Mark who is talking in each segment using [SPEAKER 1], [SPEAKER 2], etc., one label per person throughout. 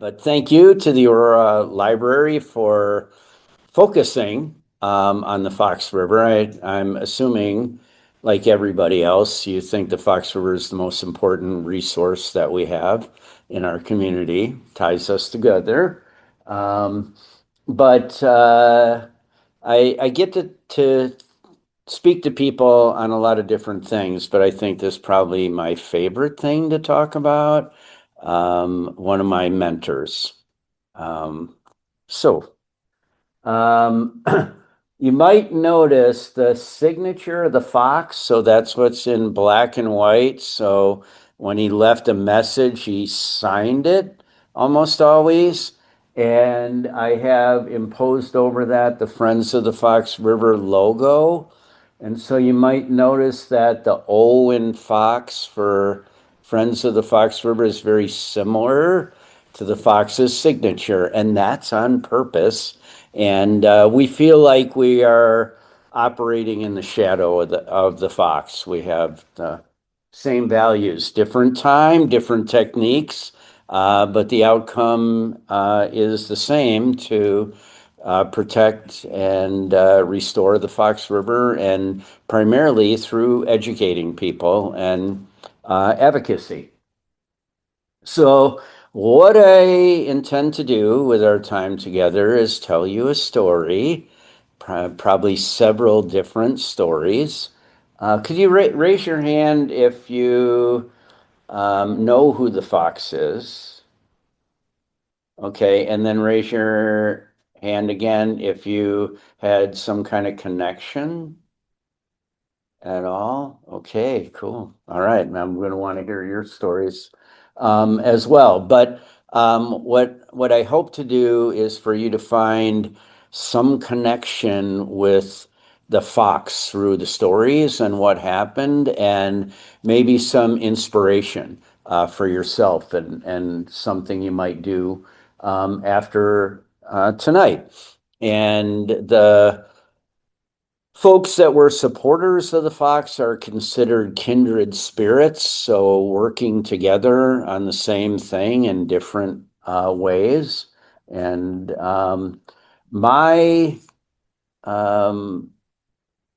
[SPEAKER 1] But thank you to the Aurora Library for focusing on the Fox River. I'm assuming, like everybody else, you think the Fox River is the most important resource that we have in our community, ties us together. Um, but I get to speak to people on a lot of different things, but I think this is probably my favorite thing to talk about. One of my mentors. Um, so, um, you might notice the signature of the fox. So that's what's in black and white. So when he left a message, he signed it almost always. And I have imposed over that the Friends of the Fox River logo. And so you might notice that the O in Fox for Friends of the Fox River is very similar to the Fox's signature, and that's on purpose. And we feel like we are operating in the shadow of the fox. We have the same values, different time, different techniques, but the outcome is the same to protect and restore the Fox River, and primarily through educating people and advocacy. So, what I intend to do with our time together is tell you a story, probably several different stories. Could you raise your hand if you know who the fox is? Okay, and then raise your hand again if you had some kind of connection at all. Okay, cool. All right, I'm going to want to hear your stories as well. But what I hope to do is for you to find some connection with the fox through the stories and what happened, and maybe some inspiration for yourself and something you might do after tonight. And the folks that were supporters of the Fox are considered kindred spirits, so working together on the same thing in different ways. And my um,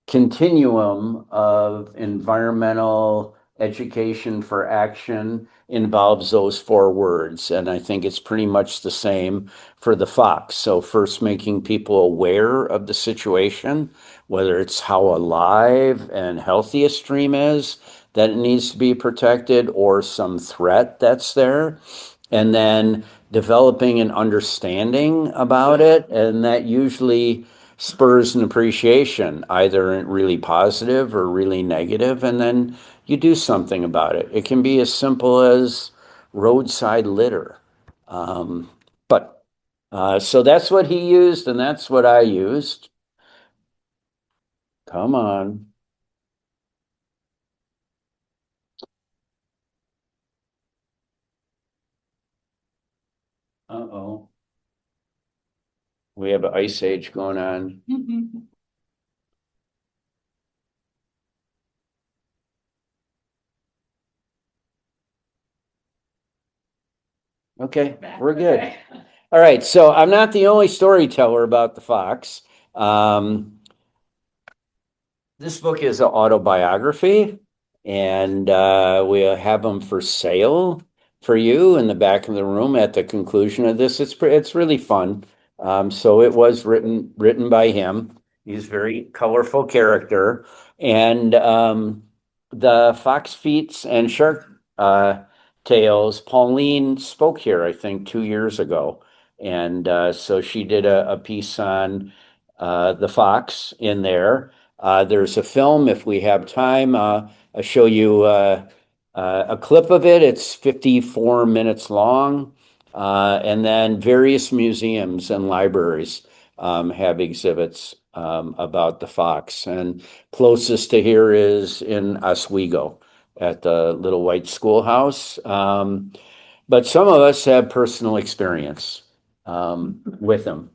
[SPEAKER 1] continuum of environmental education for action involves those four words. And I think it's pretty much the same for the Fox. So, first, making people aware of the situation, whether it's how alive and healthy a stream is, that it needs to be protected, or some threat that's there. And then developing an understanding about it. And that usually spurs an appreciation, either really positive or really negative, and then you do something about it. It can be as simple as roadside litter. But so that's what he used, and that's what I used. Come on. Uh-oh. We have an ice age going on. Okay, we're good. All right, so I'm not the only storyteller about the fox. Um, This book is an autobiography, and we have them for sale for you in the back of the room at the conclusion of this. It's really fun. So it was written by him. He's a very colorful character, and the Fox Feets and Shark Tales. Pauline spoke here, I think, 2 years ago, and so she did a piece on the fox in there. There's a film, if we have time, I'll show you a clip of it. It's 54 minutes long. And then various museums and libraries have exhibits about the fox. And closest to here is in Oswego at the Little White Schoolhouse. But some of us have personal experience with them.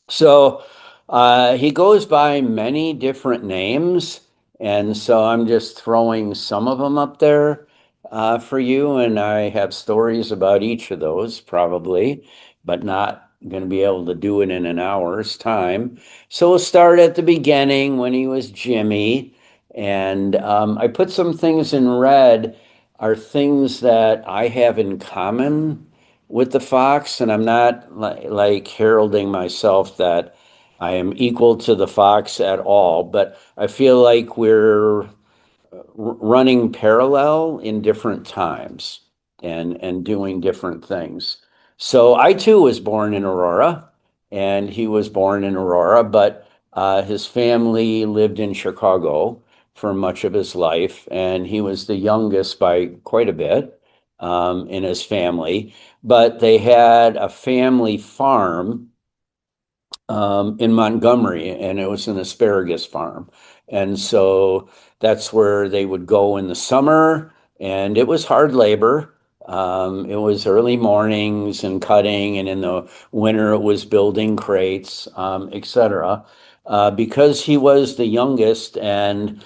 [SPEAKER 1] So he goes by many different names, and so I'm just throwing some of them up there. for you, and I have stories about each of those probably, but not going to be able to do it in an hour's time. So we'll start at the beginning when he was Jimmy. And I put some things in red are things that I have in common with the fox, and I'm not like heralding myself that I am equal to the fox at all, but I feel like we're running parallel in different times and doing different things. So I too was born in Aurora, and he was born in Aurora, but his family lived in Chicago for much of his life, and he was the youngest by quite a bit in his family. But they had a family farm in Montgomery, and it was an asparagus farm. And so that's where they would go in the summer, and it was hard labor. It was early mornings and cutting, and in the winter it was building crates, etc. Because he was the youngest and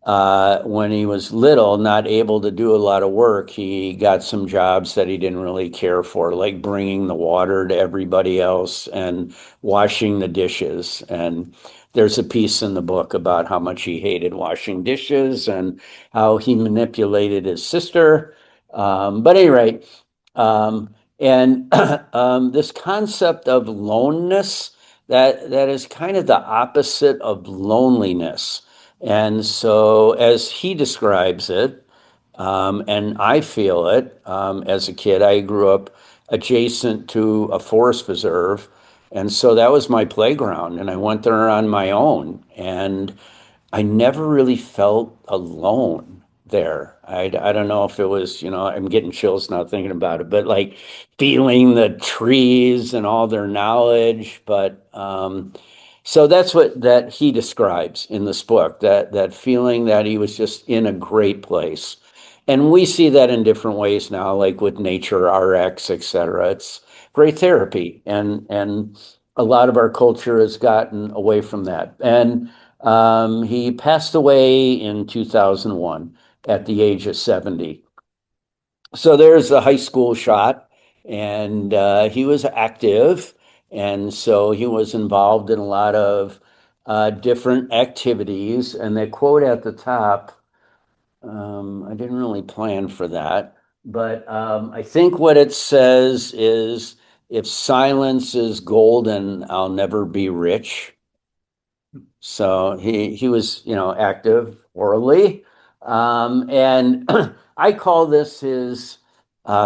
[SPEAKER 1] when he was little, not able to do a lot of work, he got some jobs that he didn't really care for, like bringing the water to everybody else and washing the dishes. And there's a piece in the book about how much he hated washing dishes and how he manipulated his sister. But anyway, and this concept of loneness that is kind of the opposite of loneliness. And so, as he describes it, and I feel it as a kid, I grew up adjacent to a forest preserve. And so that was my playground, and I went there on my own. And I never really felt alone there. I don't know if it was, I'm getting chills now thinking about it, but like feeling the trees and all their knowledge. But so that's what that he describes in this book, that feeling that he was just in a great place. And we see that in different ways now, like with Nature RX, et cetera. It's great therapy. And a lot of our culture has gotten away from that. And he passed away in 2001 at the age of 70. So there's a high school shot, and he was active. And so he was involved in a lot of different activities. And the quote at the top, I didn't really plan for that, but I think what it says is if silence is golden, I'll never be rich. So he was, active orally. And I call this his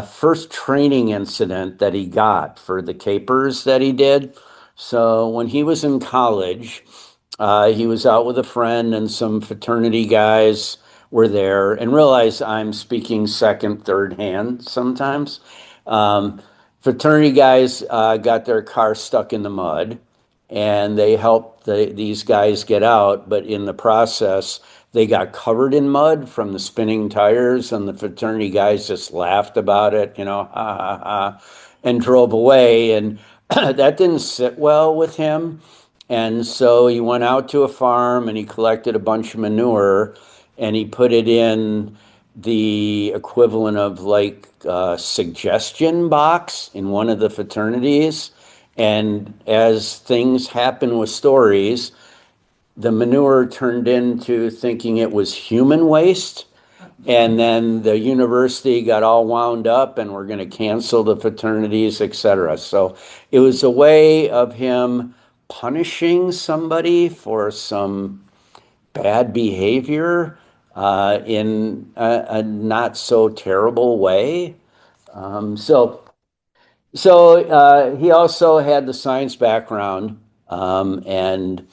[SPEAKER 1] first training incident that he got for the capers that he did. So when he was in college, he was out with a friend and some fraternity guys were there, and realize I'm speaking second, third hand sometimes. Fraternity guys got their car stuck in the mud, and they helped these guys get out, but in the process, they got covered in mud from the spinning tires, and the fraternity guys just laughed about it, ha ha ha, and drove away. And that didn't sit well with him. And so he went out to a farm and he collected a bunch of manure and he put it in the equivalent of like a suggestion box in one of the fraternities. And as things happen with stories, the manure turned into thinking it was human waste. And then the university got all wound up and we're going to cancel the fraternities, et cetera. So it was a way of him punishing somebody for some bad behavior in a not so terrible way. So he also had the science background, and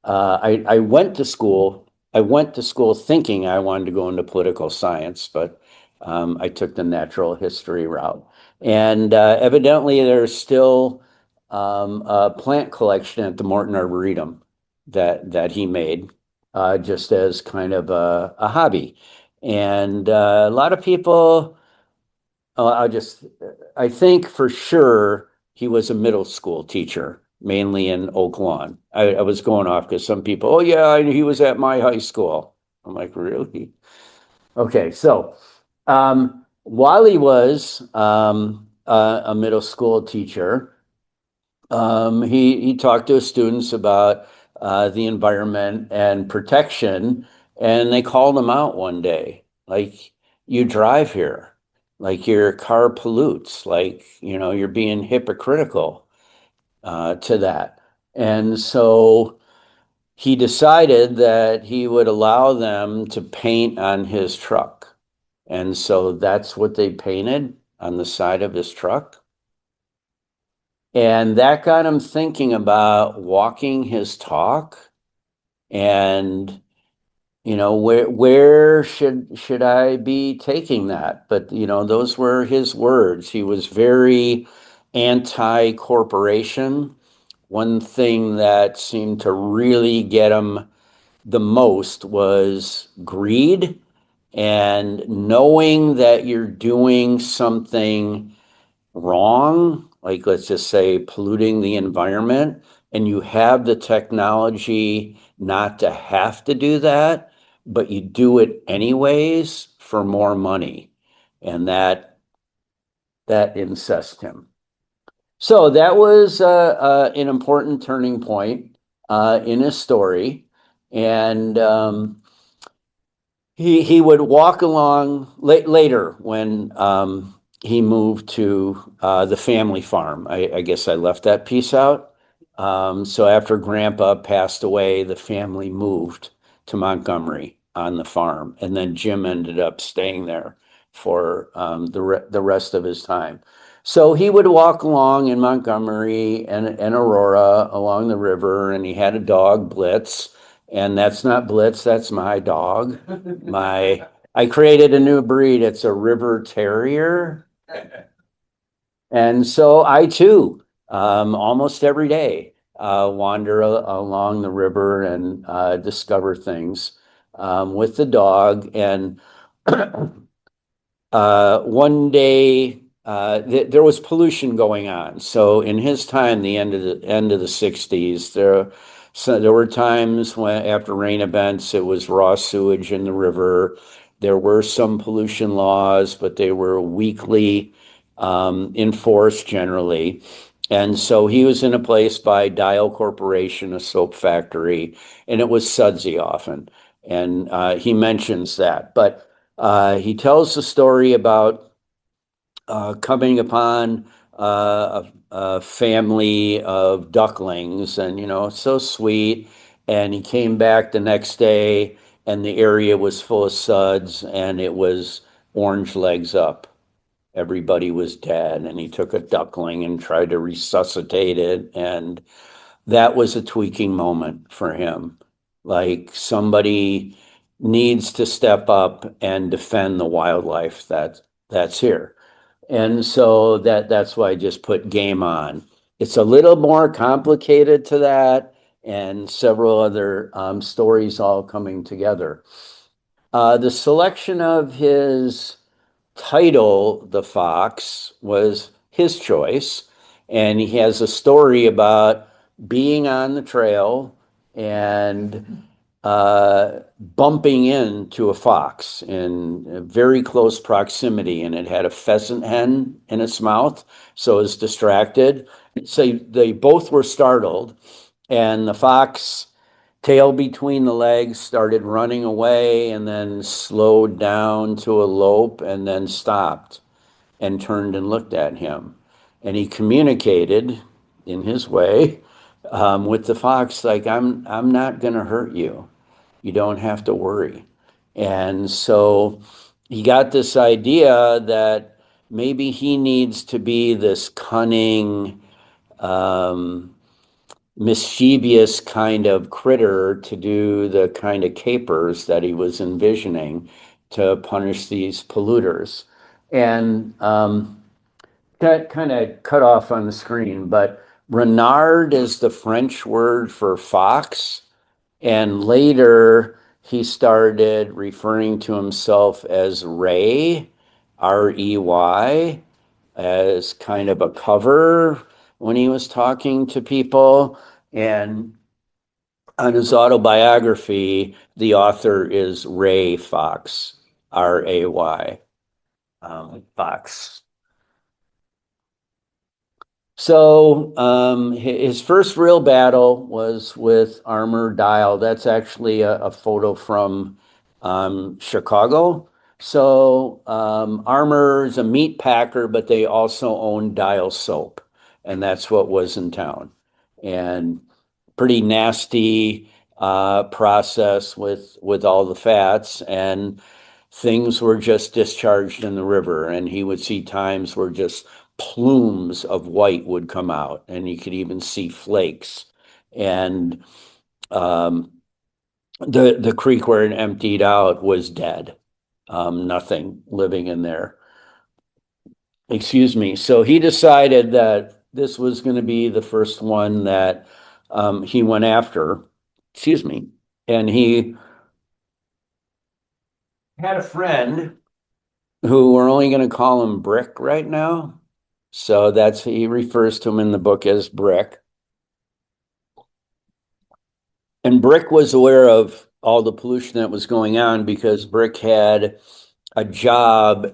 [SPEAKER 1] I went to school. I went to school thinking I wanted to go into political science, but I took the natural history route. And evidently, there's still a plant collection at the Morton Arboretum that he made just as kind of a hobby. And a lot of people, I think for sure he was a middle school teacher, mainly in Oak Lawn. I was going off because some people, oh yeah, he was at my high school. I'm like, really? Okay, so While he was a middle school teacher, he talked to his students about the environment and protection, and they called him out one day, like, you drive here, like your car pollutes, like, you're being hypocritical to that. And so he decided that he would allow them to paint on his truck. And so that's what they painted on the side of his truck. And that got him thinking about walking his talk and where should I be taking that? But those were his words. He was very anti-corporation. One thing that seemed to really get him the most was greed and knowing that you're doing something wrong, like let's just say polluting the environment, and you have the technology not to have to do that, but you do it anyways for more money. And that incensed him. So that was an important turning point in his story. And he would walk along later when he moved to the family farm. I guess I left that piece out. So after Grandpa passed away, the family moved to Montgomery on the farm, and then Jim ended up staying there for the rest of his time. So he would walk along in Montgomery and Aurora along the river, and he had a dog, Blitz. And that's not Blitz, that's my dog. I created a new breed. It's a river terrier. And so I too, almost every day, wander along the river and discover things with the dog. And one day there was pollution going on. So in his time, the end of the 60s, there were times when after rain events, it was raw sewage in the river. There were some pollution laws, but they were weakly enforced generally. And so he was in a place by Dial Corporation, a soap factory, and it was sudsy often. And he mentions that. But he tells the story about coming upon a family of ducklings, and it's so sweet. And he came back the next day, and the area was full of suds, and it was orange legs up. Everybody was dead, and he took a duckling and tried to resuscitate it, and that was a tweaking moment for him. Like somebody needs to step up and defend the wildlife that's here. And so that's why I just put game on. It's a little more complicated to that, and several other stories all coming together. The selection of his title, The Fox, was his choice. And he has a story about being on the trail and bumping into a fox in very close proximity. And it had a pheasant hen in its mouth, so it was distracted. So they both were startled. And the fox, tail between the legs, started running away and then slowed down to a lope and then stopped and turned and looked at him. And he communicated in his way with the fox, like, I'm not going to hurt you. You don't have to worry. And so he got this idea that maybe he needs to be this cunning, mischievous kind of critter to do the kind of capers that he was envisioning to punish these polluters. And that kind of cut off on the screen, but renard is the French word for fox. And later he started referring to himself as Ray, Rey, as kind of a cover when he was talking to people. And on his autobiography, the author is Ray Fox, Ray. Fox. So his first real battle was with Armour Dial. That's actually a photo from Chicago. So Armour is a meat packer, but they also own Dial soap, and that's what was in town. And pretty nasty process with all the fats, and things were just discharged in the river. And he would see times where just plumes of white would come out, and you could even see flakes. And um, the creek where it emptied out was dead. Nothing living in there. Excuse me. So he decided that this was going to be the first one that he went after. Excuse me. And he had a friend who we're only going to call him Brick right now. So that's he refers to him in the book as Brick. And Brick was aware of all the pollution that was going on because Brick had a job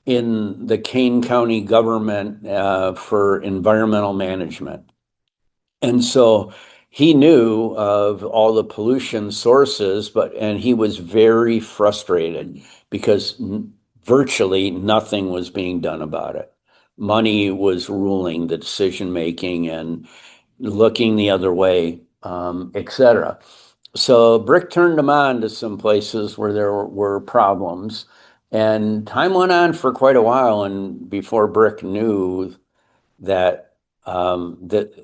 [SPEAKER 1] in the Kane County government for environmental management. And so he knew of all the pollution sources, and he was very frustrated because virtually nothing was being done about it. Money was ruling the decision making and looking the other way, etc. So Brick turned him on to some places where there were problems, and time went on for quite a while. And before Brick knew that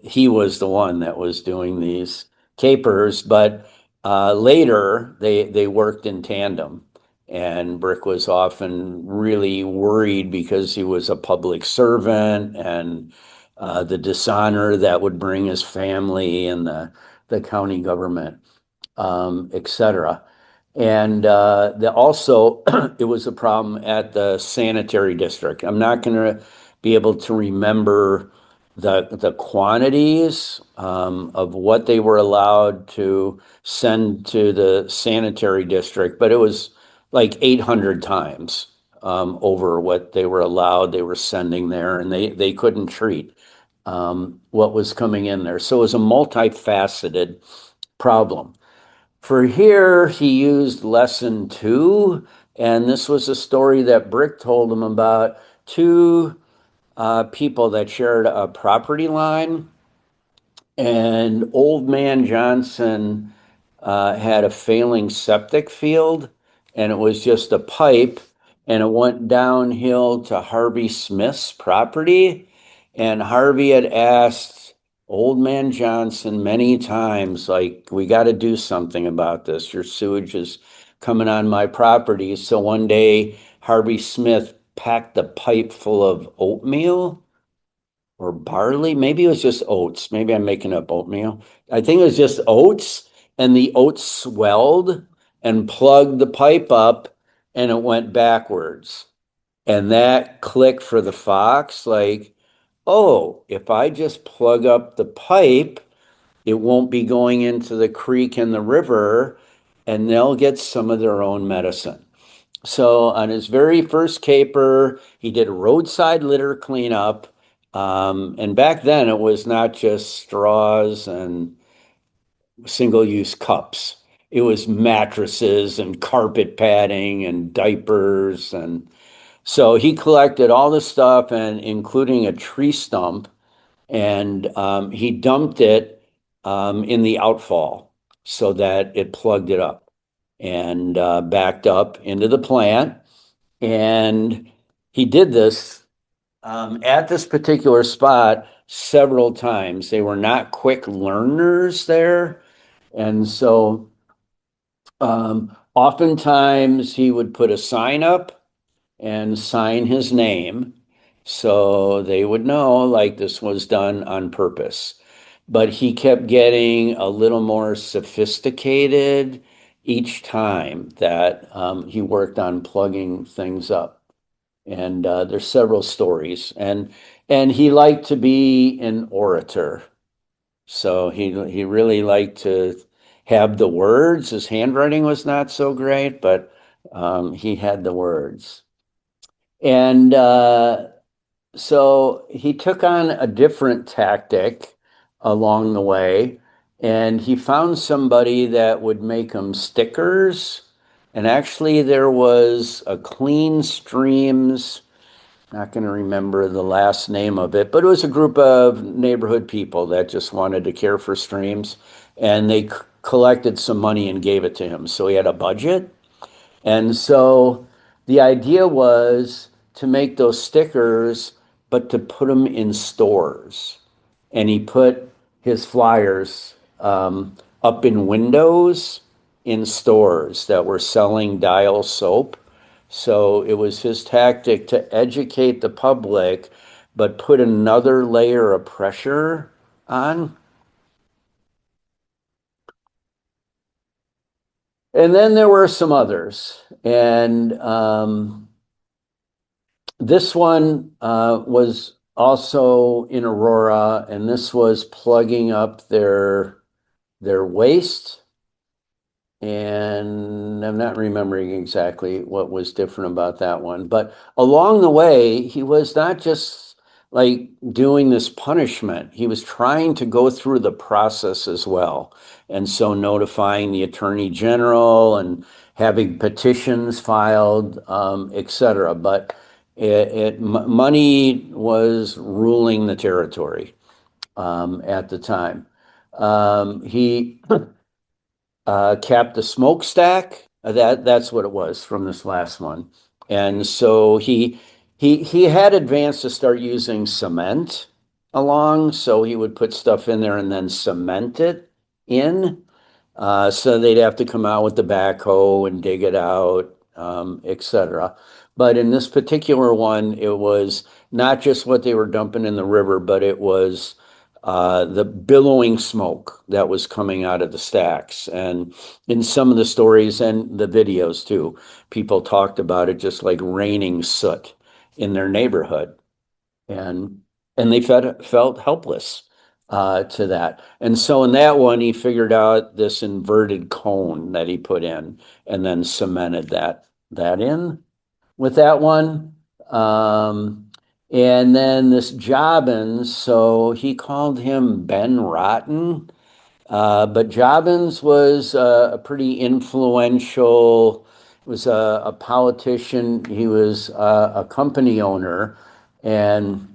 [SPEAKER 1] he was the one that was doing these capers, but later they worked in tandem. And Brick was often really worried because he was a public servant, and the dishonor that would bring his family and the county government, etc. And also, it was a problem at the sanitary district. I'm not going to be able to remember the quantities of what they were allowed to send to the sanitary district, but it was like 800 times over what they were allowed. They were sending there, and they couldn't treat what was coming in there. So it was a multifaceted problem. For here, he used lesson two, and this was a story that Brick told him about two people that shared a property line, and Old Man Johnson had a failing septic field, and it was just a pipe, and it went downhill to Harvey Smith's property. And Harvey had asked Old Man Johnson many times, like, we got to do something about this. Your sewage is coming on my property. So one day, Harvey Smith packed a pipe full of oatmeal or barley. Maybe it was just oats. Maybe I'm making up oatmeal. I think it was just oats, and the oats swelled and plugged the pipe up, and it went backwards. And that clicked for the fox, like, oh, if I just plug up the pipe, it won't be going into the creek and the river, and they'll get some of their own medicine. So on his very first caper, he did a roadside litter cleanup. And back then it was not just straws and single-use cups. It was mattresses and carpet padding and diapers. And so he collected all the stuff, and including a tree stump, and he dumped it in the outfall so that it plugged it up and backed up into the plant. And he did this at this particular spot several times. They were not quick learners there. And so oftentimes he would put a sign up and sign his name so they would know like this was done on purpose. But he kept getting a little more sophisticated each time that he worked on plugging things up. And there's several stories, and he liked to be an orator. So he really liked to have the words. His handwriting was not so great, but he had the words. And so he took on a different tactic along the way, and he found somebody that would make him stickers. And actually, there was a Clean Streams, not going to remember the last name of it, but it was a group of neighborhood people that just wanted to care for streams, and they collected some money and gave it to him. So he had a budget. And so the idea was to make those stickers, but to put them in stores. And he put his flyers up in windows in stores that were selling Dial soap. So it was his tactic to educate the public, but put another layer of pressure on. And then there were some others. And this one was also in Aurora, and this was plugging up their waste. And I'm not remembering exactly what was different about that one. But along the way, he was not just like doing this punishment, he was trying to go through the process as well. And so notifying the attorney general and having petitions filed, et cetera. But money was ruling the territory at the time. He capped the smokestack. That's what it was from this last one. And so he had advanced to start using cement along, so he would put stuff in there and then cement it in. So they'd have to come out with the backhoe and dig it out, etc. But in this particular one, it was not just what they were dumping in the river, but it was the billowing smoke that was coming out of the stacks. And in some of the stories and the videos too, people talked about it just like raining soot in their neighborhood. And they felt helpless to that. And so in that one, he figured out this inverted cone that he put in and then cemented that in with that one. And then this Jobbins, so he called him Ben Rotten. But Jobbins was a pretty influential, was a politician. He was a company owner, and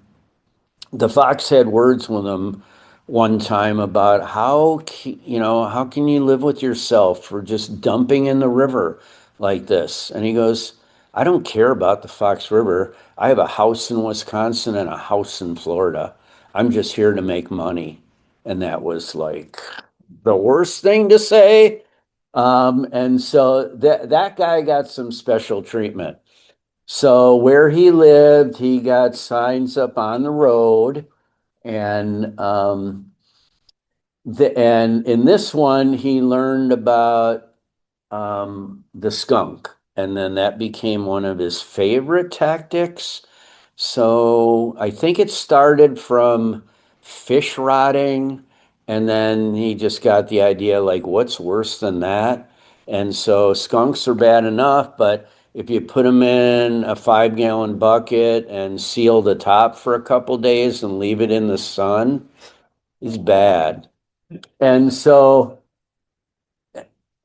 [SPEAKER 1] the Fox had words with him one time about how can you live with yourself for just dumping in the river like this? And he goes, I don't care about the Fox River. I have a house in Wisconsin and a house in Florida. I'm just here to make money. And that was like the worst thing to say. And so that guy got some special treatment. So where he lived, he got signs up on the road, and and in this one, he learned about the skunk, and then that became one of his favorite tactics. So I think it started from fish rotting, and then he just got the idea like, what's worse than that? And so skunks are bad enough, but if you put them in a 5 gallon bucket and seal the top for a couple days and leave it in the sun, it's bad. And so,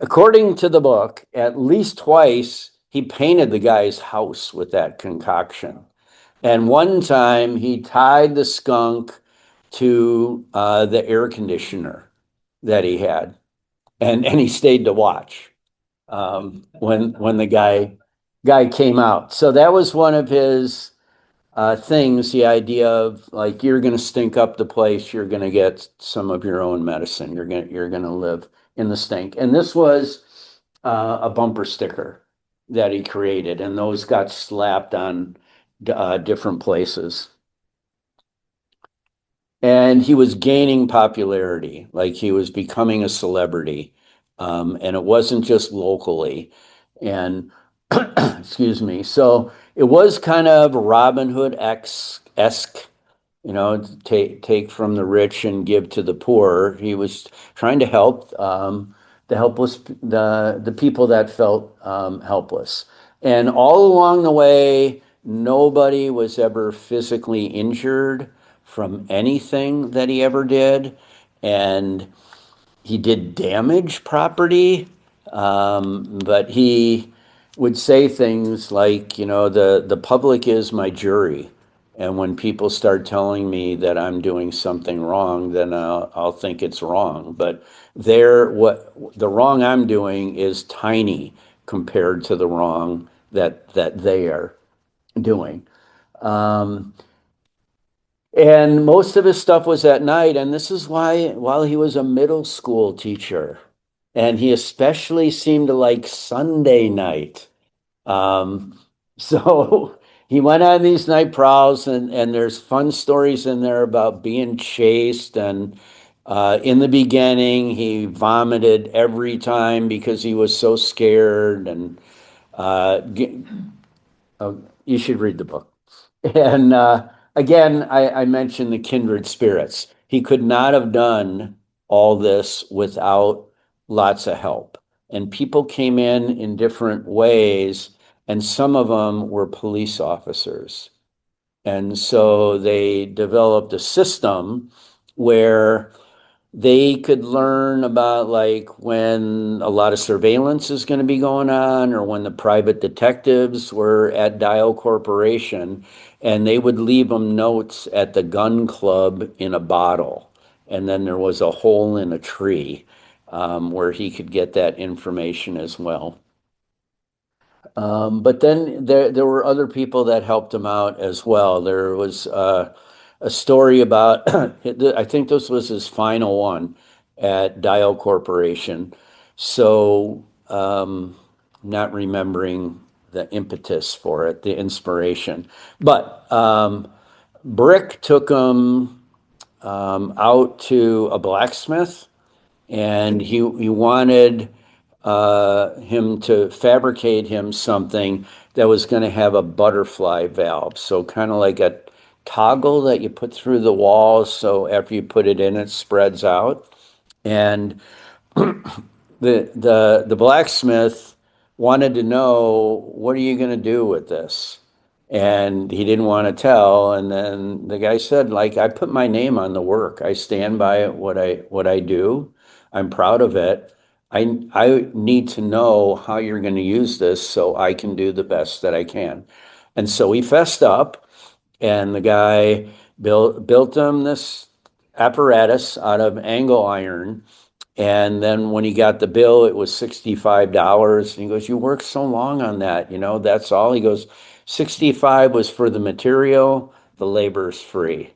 [SPEAKER 1] according to the book, at least twice he painted the guy's house with that concoction. And one time he tied the skunk to the air conditioner that he had, and he stayed to watch when the guy came out. So that was one of his things. The idea of like you're going to stink up the place, you're going to get some of your own medicine. You're going to live in the stink. And this was a bumper sticker that he created, and those got slapped on different places. And he was gaining popularity, like he was becoming a celebrity. And it wasn't just locally. And excuse me. So it was kind of Robin Hood esque, take from the rich and give to the poor. He was trying to help the helpless, the people that felt helpless. And all along the way, nobody was ever physically injured from anything that he ever did. And he did damage property, but he would say things like, the public is my jury. And when people start telling me that I'm doing something wrong, then I'll think it's wrong. But what the wrong I'm doing is tiny compared to the wrong that they are doing. Um, and most of his stuff was at night, and this is why, while he was a middle school teacher, and he especially seemed to like Sunday night. Um, so he went on these night prowls, and there's fun stories in there about being chased. And in the beginning, he vomited every time because he was so scared. And uh, you should read the book. And again, I mentioned the kindred spirits. He could not have done all this without lots of help. And people came in different ways, and some of them were police officers. And so they developed a system where they could learn about like when a lot of surveillance is going to be going on or when the private detectives were at Dial Corporation, and they would leave them notes at the gun club in a bottle. And then there was a hole in a tree where he could get that information as well. But then there were other people that helped him out as well. There was a story about, I think this was his final one at Dial Corporation. So, not remembering the impetus for it, the inspiration. But Brick took him out to a blacksmith, and he wanted him to fabricate him something that was going to have a butterfly valve. So kind of like a toggle that you put through the wall. So after you put it in, it spreads out. And the blacksmith wanted to know, what are you going to do with this? And he didn't want to tell. And then the guy said, like, I put my name on the work. I stand by what I do. I'm proud of it. I need to know how you're going to use this so I can do the best that I can. And so he fessed up, and the guy built him this apparatus out of angle iron. And then when he got the bill, it was $65. And he goes, "You worked so long on that, that's all." He goes, 65 was for the material, the labor's free.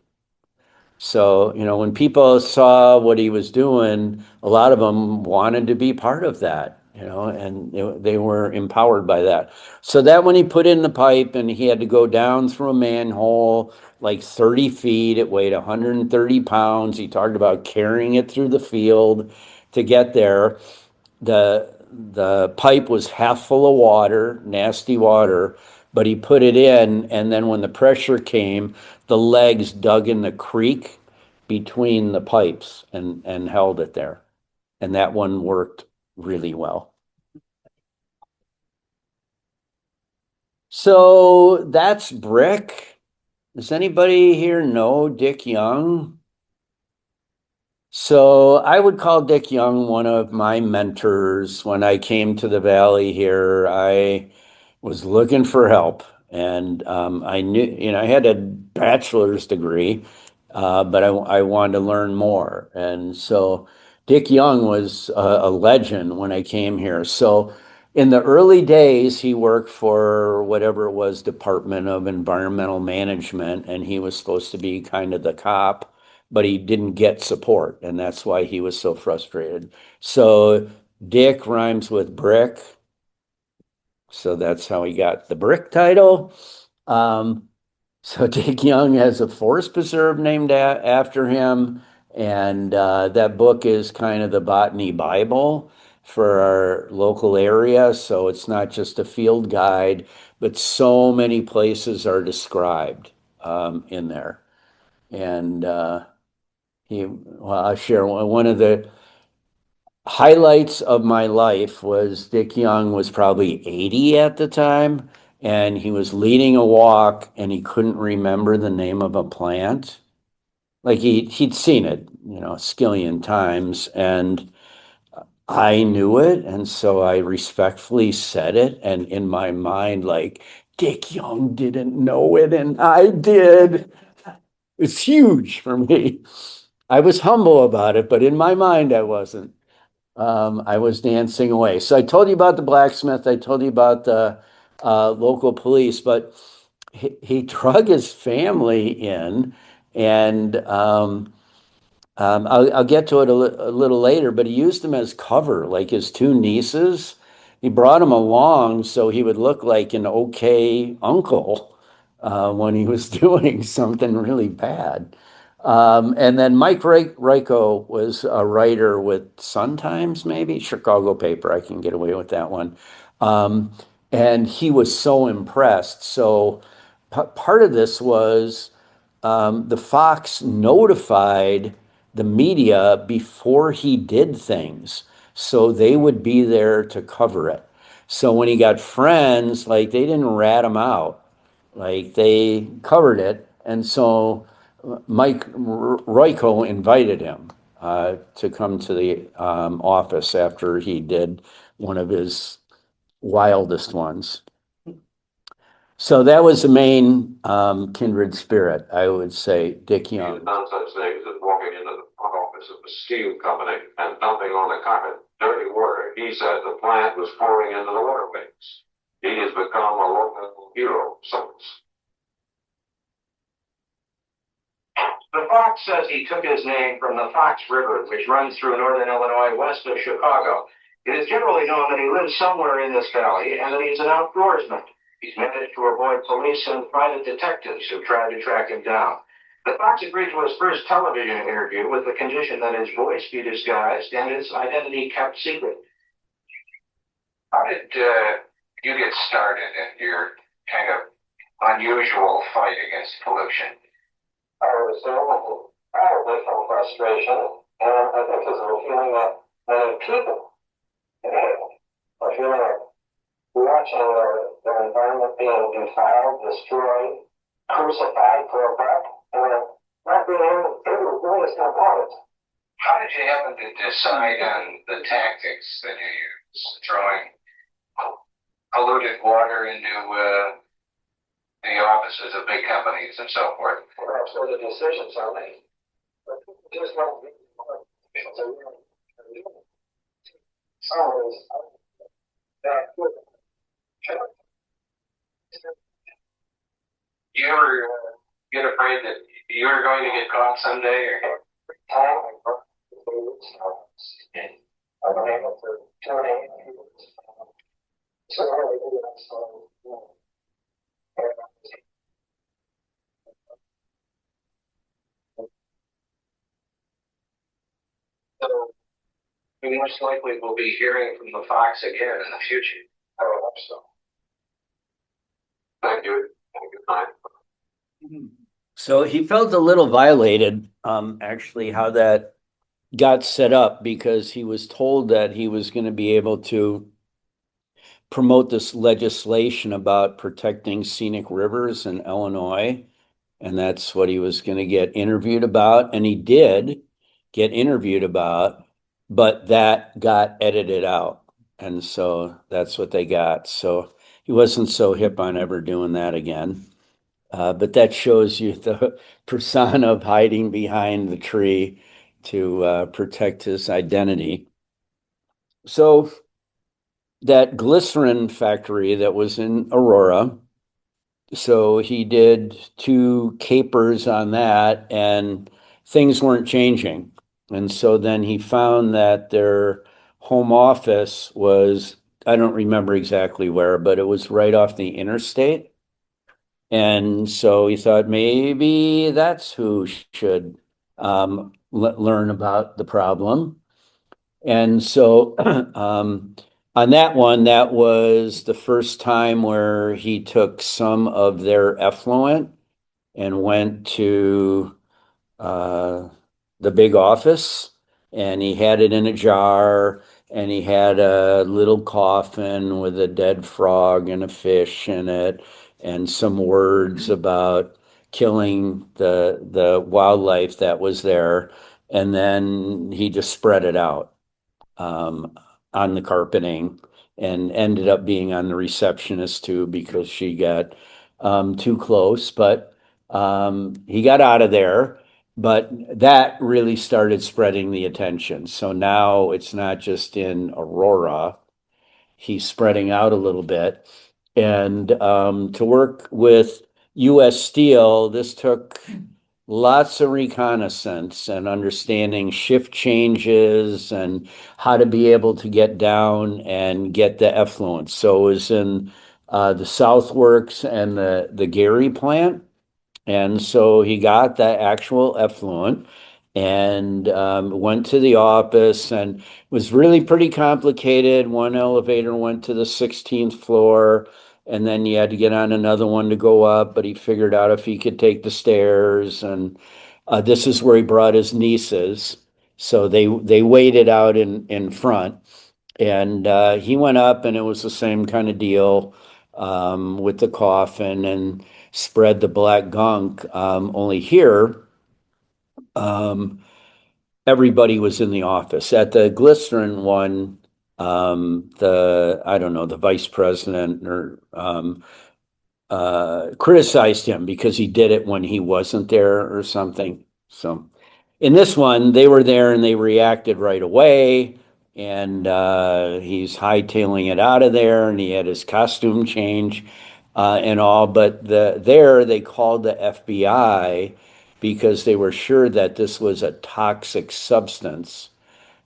[SPEAKER 1] So, when people saw what he was doing, a lot of them wanted to be part of that, and they were empowered by that. So that when he put in the pipe and he had to go down through a manhole like 30 feet, it weighed 130 pounds. He talked about carrying it through the field to get there. The pipe was half full of water, nasty water, but he put it in, and then when the pressure came, the legs dug in the creek between the pipes and held it there. And that one worked really well. So that's Brick. Does anybody here know Dick Young? So I would call Dick Young one of my mentors. When I came to the Valley here, I was looking for help. And I knew, I had a bachelor's degree, but I wanted to learn more. And so Dick Young was a legend when I came here. So in the early days, he worked for whatever it was, Department of Environmental Management, and he was supposed to be kind of the cop, but he didn't get support, and that's why he was so frustrated. So Dick rhymes with brick, so that's how he got the brick title. Um, so Dick Young has a forest preserve named after him, and that book is kind of the botany Bible for our local area. So it's not just a field guide, but so many places are described in there. And well, I'll share one of the highlights of my life was Dick Young was probably 80 at the time, and he was leading a walk and he couldn't remember the name of a plant. Like he'd seen it, a skillion times, and I knew it, and so I respectfully said it, and in my mind, like, Dick Young didn't know it, and I did. It's huge for me. I was humble about it, but in my mind, I wasn't. I was dancing away. So I told you about the blacksmith. I told you about the local police, but he drug his family in, and I'll get to it a little later, but he used them as cover, like his two nieces. He brought them along so he would look like an okay uncle when he was doing something really bad. And then Mike Ryko was a writer with Sun Times, maybe Chicago paper. I can get away with that one. Um, and he was so impressed. So part of this was the Fox notified the media before he did things, so they would be there to cover it. So when he got friends, like they didn't rat him out, like they covered it. And so Mike Royko invited him to come to the office after he did one of his wildest ones. So that was the main kindred spirit, I would say, Dick
[SPEAKER 2] He has
[SPEAKER 1] Young.
[SPEAKER 2] done such things as walking into the front office of a steel company and dumping on the carpet dirty water. He said the plant was pouring into the waterways. He has become a local hero since. The Fox says he took his name from the Fox River, which runs through northern Illinois west of Chicago. It is generally known that he lives somewhere in this valley and that he's an outdoorsman. He's managed to avoid police and private detectives who tried to track him down. The Fox agreed to his first television interview with the condition that his voice be disguised and his identity kept secret. How did you get started in your kind of unusual fight against pollution? I was probably from frustration, and I think there's a feeling that many people are feeling like watching their environment being defiled, destroyed, crucified for a buck, and not being able to do anything about it. How did you happen to decide on the tactics that you use, throwing polluted water into the offices of big companies and so forth? Perhaps where the decisions are made. But just not always that good. You ever get afraid that you were going to get caught someday? Or I've been able to turn it. So we most likely will be hearing from the Fox again in the future. I would hope so. Thank you. Good night.
[SPEAKER 1] So he felt a little violated, actually, how that got set up because he was told that he was going to be able to promote this legislation about protecting scenic rivers in Illinois. And that's what he was going to get interviewed about. And he did get interviewed about, but that got edited out. And so that's what they got. So he wasn't so hip on ever doing that again. But that shows you the persona of hiding behind the tree to protect his identity. So that glycerin factory that was in Aurora, so he did two capers on that and things weren't changing. And so then he found that their home office was, I don't remember exactly where, but it was right off the interstate. And so he thought maybe that's who should learn about the problem. And so on that one, that was the first time where he took some of their effluent and went to uh, the big office and he had it in a jar and he had a little coffin with a dead frog and a fish in it, and some words about killing the wildlife that was there. And then he just spread it out um, on the carpeting and ended up being on the receptionist too because she got too close. But he got out of there. But that really started spreading the attention. So now it's not just in Aurora, he's spreading out a little bit. And to work with US Steel, this took lots of reconnaissance and understanding shift changes and how to be able to get down and get the effluent. So it was in the South Works and the Gary plant. And so he got that actual effluent and went to the office and was really pretty complicated. One elevator went to the 16th floor, and then you had to get on another one to go up, but he figured out if he could take the stairs. And this is where he brought his nieces. So they waited out in front. And he went up, and it was the same kind of deal with the coffin and spread the black gunk. Only here, um, everybody was in the office. At the glycerin one, the I don't know, the vice president or criticized him because he did it when he wasn't there or something. So in this one, they were there and they reacted right away. And he's hightailing it out of there, and he had his costume change and all. But there they called the FBI because they were sure that this was a toxic substance.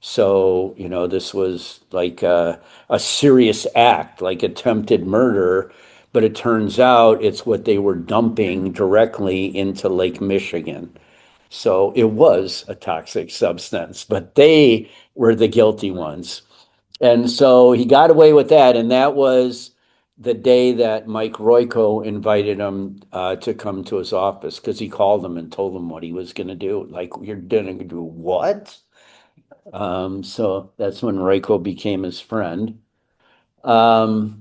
[SPEAKER 1] So, this was like a serious act, like attempted murder, but it turns out it's what they were dumping directly into Lake Michigan. So it was a toxic substance, but they were the guilty ones. And so he got away with that. And that was the day that Mike Royko invited him to come to his office because he called him and told him what he was going to do. Like, you're going to do what? So that's when Reiko became his friend. Um,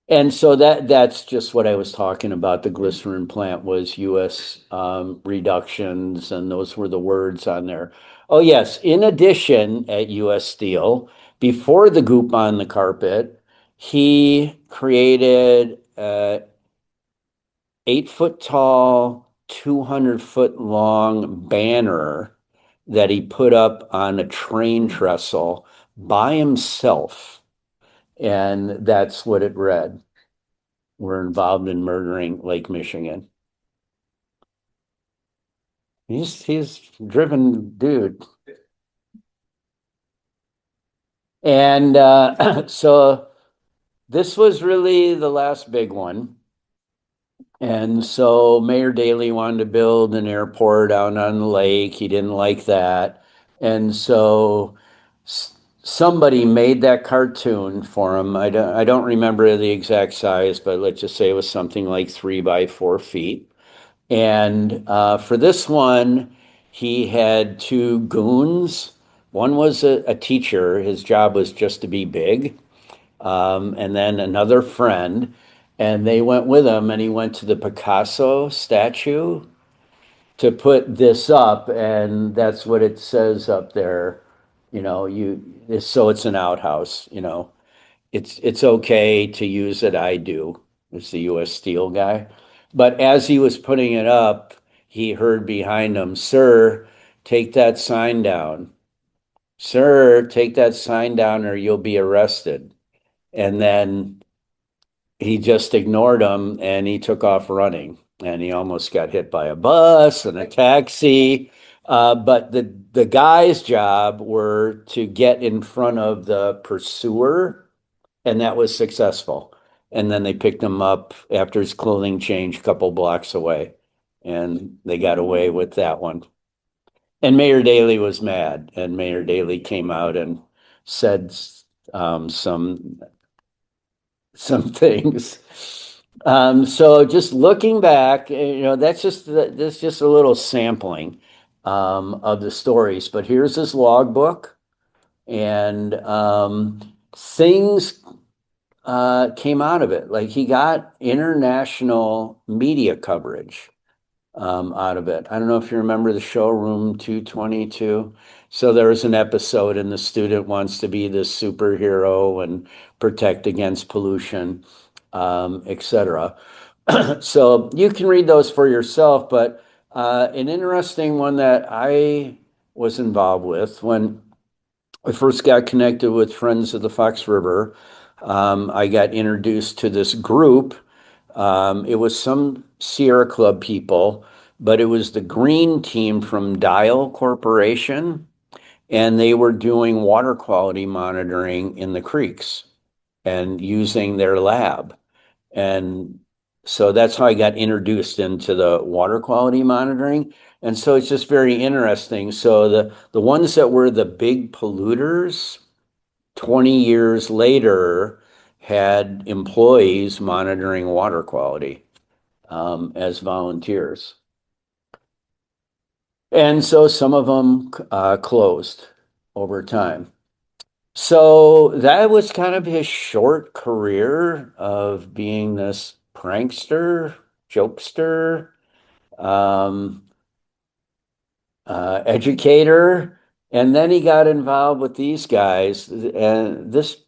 [SPEAKER 1] and so that's just what I was talking about. The glycerin plant was US reductions, and those were the words on there. Oh, yes. In addition, at US Steel, before the goop on the carpet, he created 8 foot tall, 200-foot long banner that he put up on a train trestle by himself. And that's what it read. We're involved in murdering Lake Michigan. He's driven dude. And so this was really the last big one. And so Mayor Daley wanted to build an airport out on the lake. He didn't like that. And so somebody made that cartoon for him. I don't remember the exact size, but let's just say it was something like 3 by 4 feet. And for this one, he had two goons. One was a teacher. His job was just to be big. And then another friend, and they went with him, and he went to the Picasso statue to put this up, and that's what it says up there. So it's an outhouse. It's okay to use it. I do. It's the U.S. Steel guy. But as he was putting it up, he heard behind him, "Sir, take that sign down. Sir, take that sign down, or you'll be arrested." And then he just ignored him and he took off running. And he almost got hit by a bus and a taxi. But the guy's job were to get in front of the pursuer, and that was successful. And then they picked him up after his clothing change a couple blocks away, and they got away with that one. And Mayor Daley was mad, and Mayor Daley came out and said some things. So just looking back, that's just a little sampling of the stories. But here's his logbook, and things came out of it. Like he got international media coverage out of it. I don't know if you remember the show Room 222. So there was an episode, and the student wants to be this superhero and protect against pollution, etc. So you can read those for yourself, but an interesting one that I was involved with when I first got connected with Friends of the Fox River. I got introduced to this group. It was some Sierra Club people, but it was the green team from Dial Corporation, and they were doing water quality monitoring in the creeks and using their lab. And so that's how I got introduced into the water quality monitoring. And so it's just very interesting. So the ones that were the big polluters 20 years later had employees monitoring water quality as volunteers. And so some of them closed over time. So that was kind of his short career of being this prankster, jokester, um, educator. And then he got involved with these guys. And this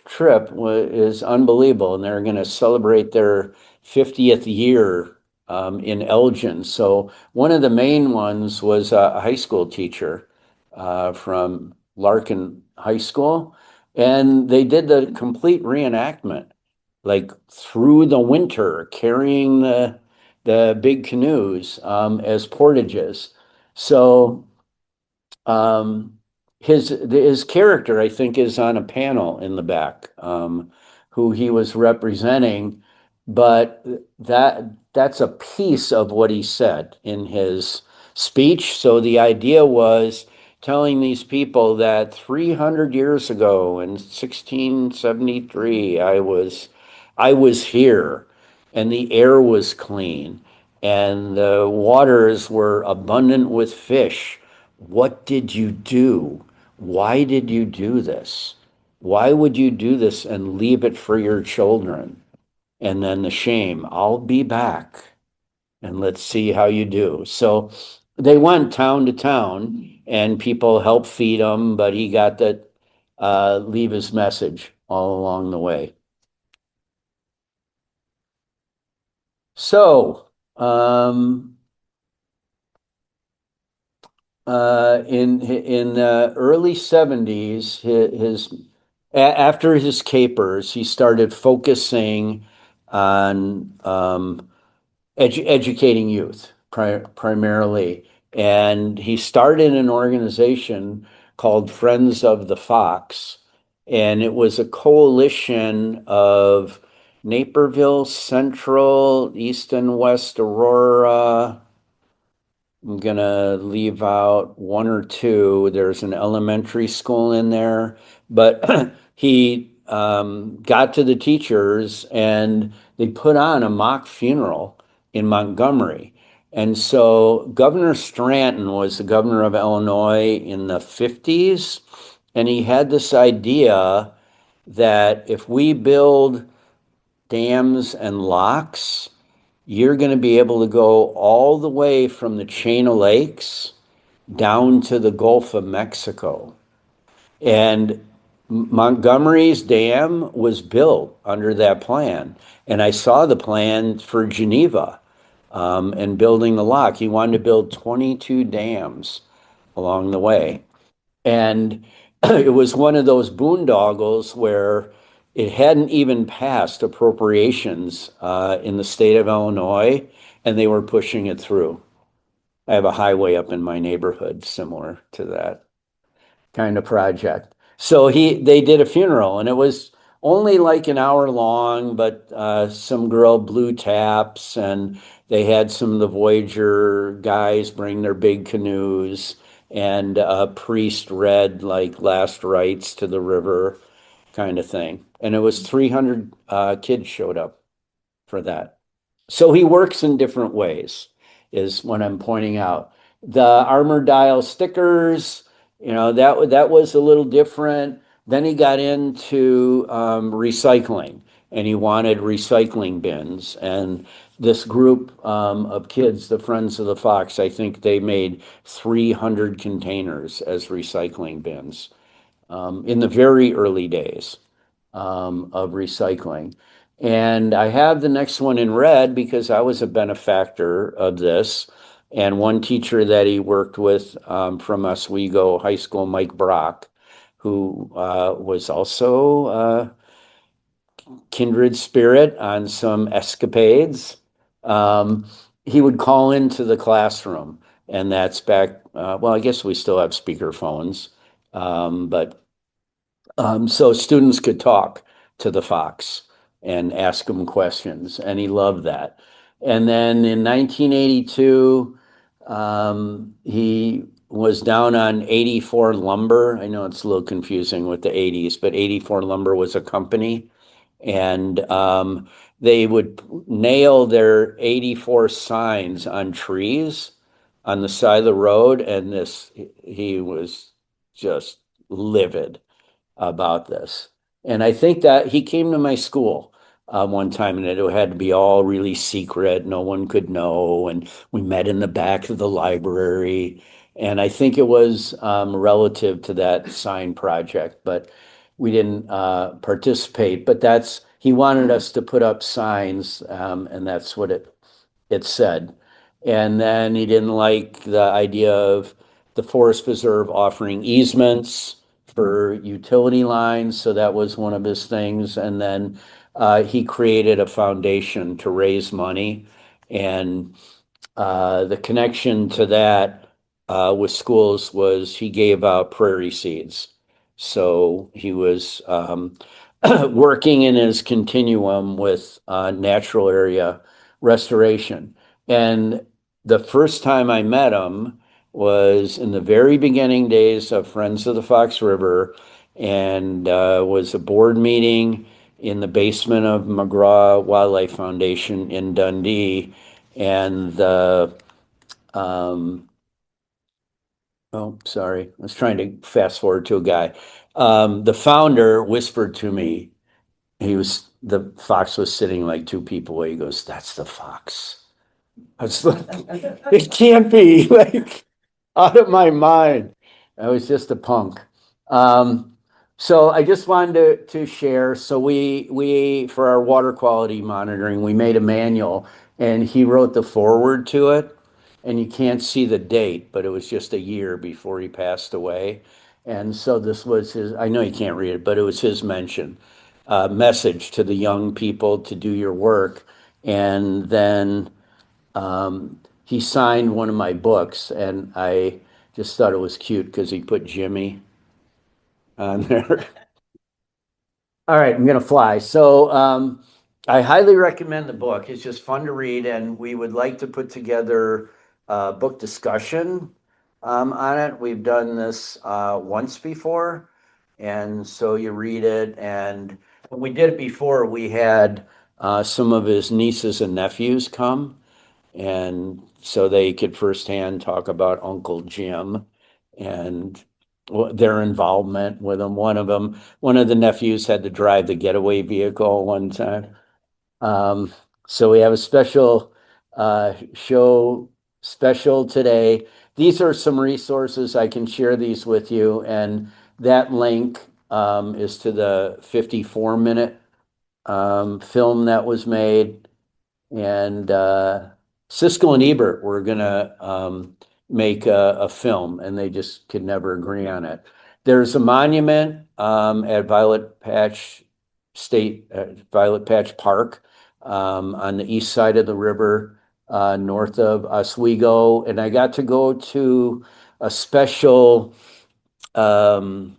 [SPEAKER 1] trip is unbelievable. And they're going to celebrate their 50th year in Elgin. So one of the main ones was a high school teacher from Larkin High School. And they did the complete reenactment, like through the winter, carrying the big canoes as portages. So um, his character, I think, is on a panel in the back, who he was representing, but that's a piece of what he said in his speech. So the idea was telling these people that 300 years ago in 1673, I was here, and the air was clean, and the waters were abundant with fish. What did you do? Why did you do this? Why would you do this and leave it for your children? And then the shame, I'll be back and let's see how you do. So they went town to town and people helped feed him, but he got to leave his message all along the way. So, in the early 70s, after his capers, he started focusing on educating youth primarily. And he started an organization called Friends of the Fox. And it was a coalition of Naperville, Central, East and West Aurora. I'm gonna leave out one or two. There's an elementary school in there, but he got to the teachers and they put on a mock funeral in Montgomery. And so Governor Stanton was the governor of Illinois in the 50s, and he had this idea that if we build dams and locks, you're going to be able to go all the way from the chain of lakes down to the Gulf of Mexico. And Montgomery's dam was built under that plan. And I saw the plan for Geneva and building the lock. He wanted to build 22 dams along the way. And it was one of those boondoggles where it hadn't even passed appropriations in the state of Illinois, and they were pushing it through. I have a highway up in my neighborhood similar to that kind of project. So they did a funeral, and it was only like an hour long, but some girl blew taps, and they had some of the Voyager guys bring their big canoes, and a priest read like last rites to the river kind of thing. And it was 300 kids showed up for that. So he works in different ways, is what I'm pointing out. The armor dial stickers, that was a little different. Then he got into recycling, and he wanted recycling bins. And this group of kids, the Friends of the Fox, I think they made 300 containers as recycling bins in the very early days of recycling. And I have the next one in red because I was a benefactor of this. And one teacher that he worked with from Oswego High School, Mike Brock, who was also kindred spirit on some escapades. Um, he would call into the classroom, and that's back. Well, I guess we still have speakerphones, but so students could talk to the fox and ask him questions, and he loved that. And then in 1982, he was down on 84 Lumber. I know it's a little confusing with the 80s, but 84 Lumber was a company, and they would nail their 84 signs on trees on the side of the road, and he was just livid about this. And I think that he came to my school one time, and it had to be all really secret. No one could know. And we met in the back of the library. And I think it was relative to that sign project, but we didn't participate. But he wanted us to put up signs, and that's what it said. And then he didn't like the idea of the Forest Preserve offering easements for utility lines. So that was one of his things. And then he created a foundation to raise money. And the connection to that with schools was he gave out prairie seeds. So he was working in his continuum with natural area restoration. And the first time I met him was in the very beginning days of Friends of the Fox River, and was a board meeting in the basement of McGraw Wildlife Foundation in Dundee. And um, oh, sorry, I was trying to fast forward to a guy. The founder whispered to me, the fox was sitting like two people away. He goes, "That's the fox." I was like, it can't be like out of my mind. I was just a punk. Um, so I just wanted to share. So we for our water quality monitoring, we made a manual, and he wrote the foreword to it. And you can't see the date, but it was just a year before he passed away. And so this was his, I know you can't read it, but it was his message to the young people to do your work. And then he signed one of my books, and I just thought it was cute because he put Jimmy on there. All right, I'm gonna fly. So I highly recommend the book. It's just fun to read, and we would like to put together a book discussion on it. We've done this once before, and so you read it. And when we did it before, we had some of his nieces and nephews come, and so they could firsthand talk about Uncle Jim and their involvement with him. One of the nephews had to drive the getaway vehicle one time. Um, so we have a special show special today. These are some resources. I can share these with you, and that link is to the 54-minute film that was made. And Siskel and Ebert were gonna make a film, and they just could never agree on it. There's a monument at Violet Patch Park on the east side of the river, north of Oswego, and I got to go to a special, um,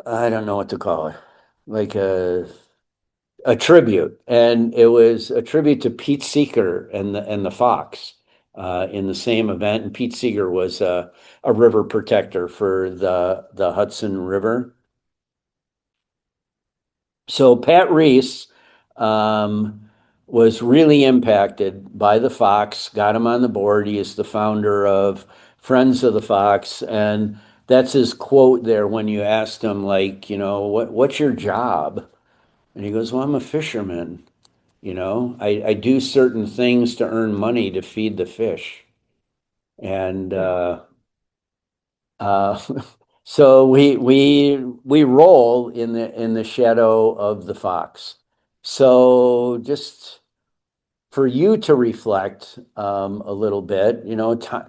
[SPEAKER 1] I don't know what to call it, like a tribute, and it was a tribute to Pete Seeger and the Fox in the same event. And Pete Seeger was a river protector for the Hudson River. So Pat Reese um, was really impacted by the Fox, got him on the board. He is the founder of Friends of the Fox, and that's his quote there when you asked him, like, what's your job? And he goes, well, I'm a fisherman. I do certain things to earn money to feed the fish. And uh, so we roll in the shadow of the fox. So just for you to reflect a little bit,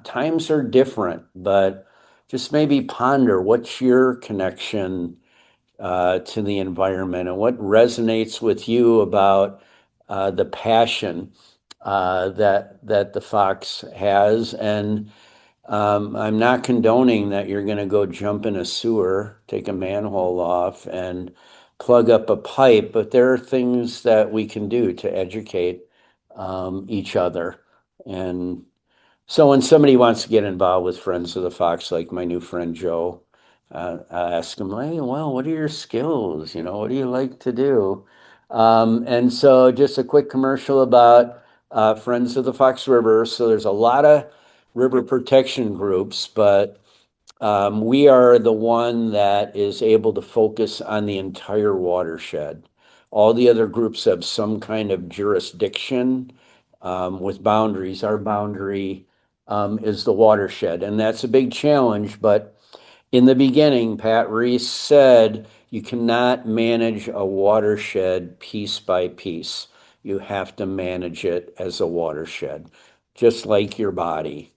[SPEAKER 1] times are different, but just maybe ponder what's your connection to the environment and what resonates with you about the passion that the fox has. And I'm not condoning that you're going to go jump in a sewer, take a manhole off, and plug up a pipe, but there are things that we can do to educate each other. And so when somebody wants to get involved with Friends of the Fox, like my new friend Joe, I ask him, hey, well, what are your skills? What do you like to do? And so just a quick commercial about Friends of the Fox River. So there's a lot of river protection groups, but we are the one that is able to focus on the entire watershed. All the other groups have some kind of jurisdiction with boundaries. Our boundary is the watershed, and that's a big challenge. But in the beginning, Pat Reese said you cannot manage a watershed piece by piece. You have to manage it as a watershed, just like your body.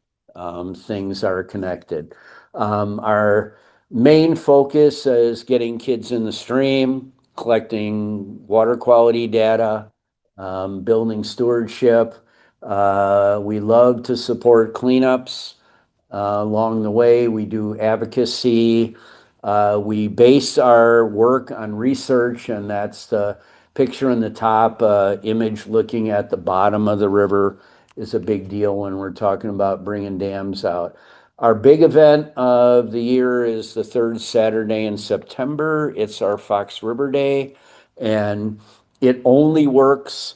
[SPEAKER 1] Things are connected. Our main focus is getting kids in the stream, collecting water quality data, building stewardship. We love to support cleanups along the way. We do advocacy. We base our work on research, and that's the picture in the top image looking at the bottom of the river is a big deal when we're talking about bringing dams out. Our big event of the year is the third Saturday in September. It's our Fox River Day, and it only works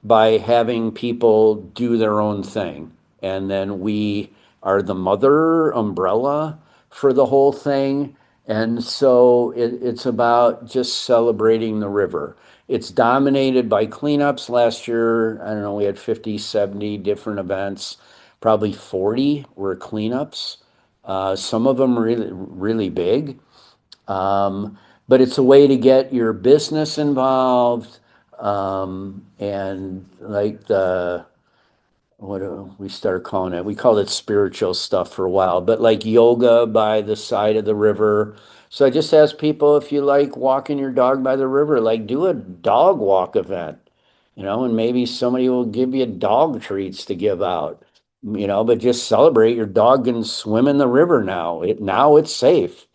[SPEAKER 1] by having people do their own thing. And then we are the mother umbrella for the whole thing. And so it's about just celebrating the river. It's dominated by cleanups. Last year, I don't know, we had 50, 70 different events. Probably 40 were cleanups. Some of them really, really big. But it's a way to get your business involved. And like what do we started calling it? We called it spiritual stuff for a while, but like yoga by the side of the river. So I just ask people if you like walking your dog by the river, like do a dog walk event, and maybe somebody will give you dog treats to give out, but just celebrate your dog can swim in the river now. Now it's safe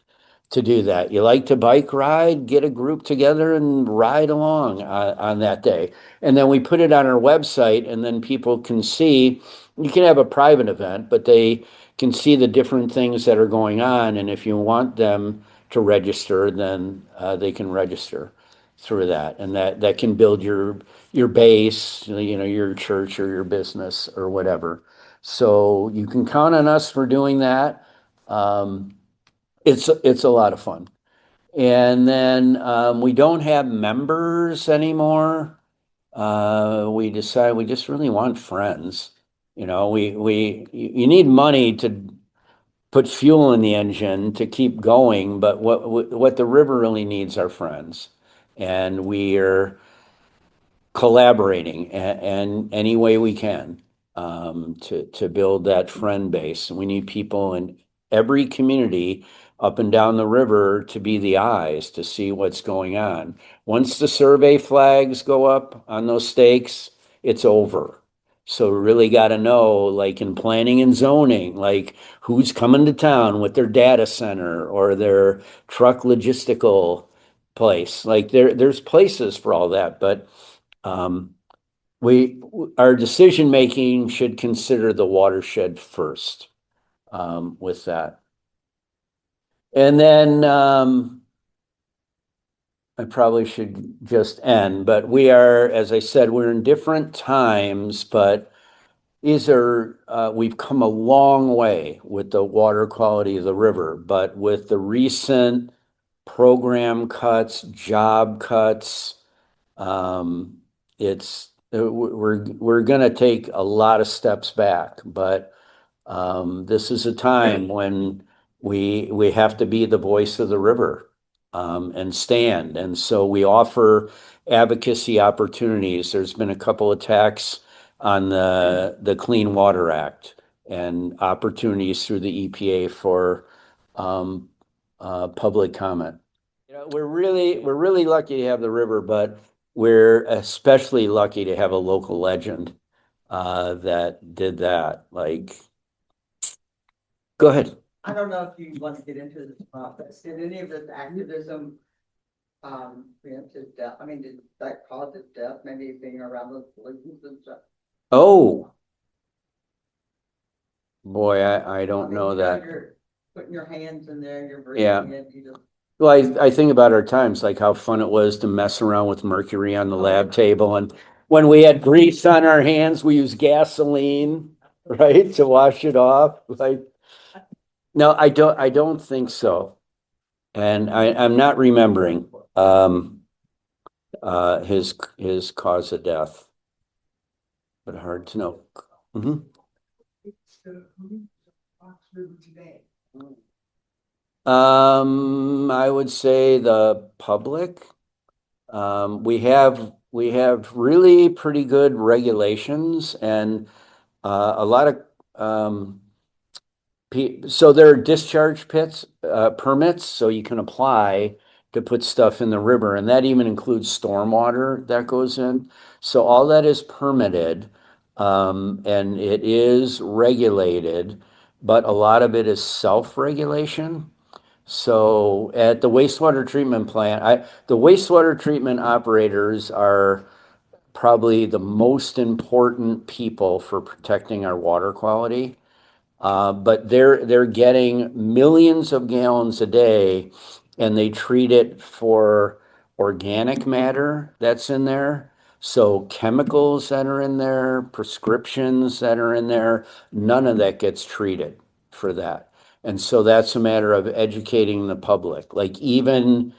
[SPEAKER 1] to do that. You like to bike ride, get a group together and ride along on that day. And then we put it on our website, and then people can see. You can have a private event, but they can see the different things that are going on. And if you want them to register, then they can register through that. And that can build your base, your church or your business or whatever. So you can count on us for doing that. Um, it's a lot of fun. And then we don't have members anymore. We decided we just really want friends. You need money to put fuel in the engine to keep going, but what the river really needs are friends. And we are collaborating and any way we can to build that friend base. We need people in every community up and down the river to be the eyes to see what's going on. Once the survey flags go up on those stakes, it's over. So we really got to know, like in planning and zoning, like who's coming to town with their data center or their truck logistical place. Like there's places for all that, but um, we our decision making should consider the watershed first with that. And then I probably should just end, but we are, as I said, we're in different times, but we've come a long way with the water quality of the river, but with the recent program cuts, job cuts, um, we're going to take a lot of steps back, but this is a time when we have to be the voice of the river, and stand. And so we offer advocacy opportunities. There's been a couple attacks on the Clean Water Act and opportunities through the EPA for um, public comment. We're really lucky to have the river, but we're especially lucky to have a local legend that did that. Like, go ahead.
[SPEAKER 3] I don't know if you want to get into this process. Did any of this activism preempted death? I mean, did that cause his death? Maybe being around those polluters and stuff?
[SPEAKER 1] Oh, boy, I don't know that.
[SPEAKER 3] You're putting your hands in there, you're
[SPEAKER 1] Yeah.
[SPEAKER 3] breathing it, you just.
[SPEAKER 1] Well, I think about our times, like how fun it was to mess around with mercury on the lab table. And when we had grease on our hands, we used gasoline, right, to wash it off. Like, no, I don't think so. And I'm not remembering his cause of death, but hard to know. Mhm. I would say the public. We have really pretty good regulations and a lot of so there are discharge pits permits, so you can apply to put stuff in the river, and that even includes stormwater that goes in. So all that is permitted, and it is regulated, but a lot of it is self-regulation. So at the wastewater treatment plant, the wastewater treatment operators are probably the most important people for protecting our water quality. But they're getting millions of gallons a day, and they treat it for organic matter that's in there. So chemicals that are in there, prescriptions that are in there, none of that gets treated for that. And so that's a matter of educating the public. Like even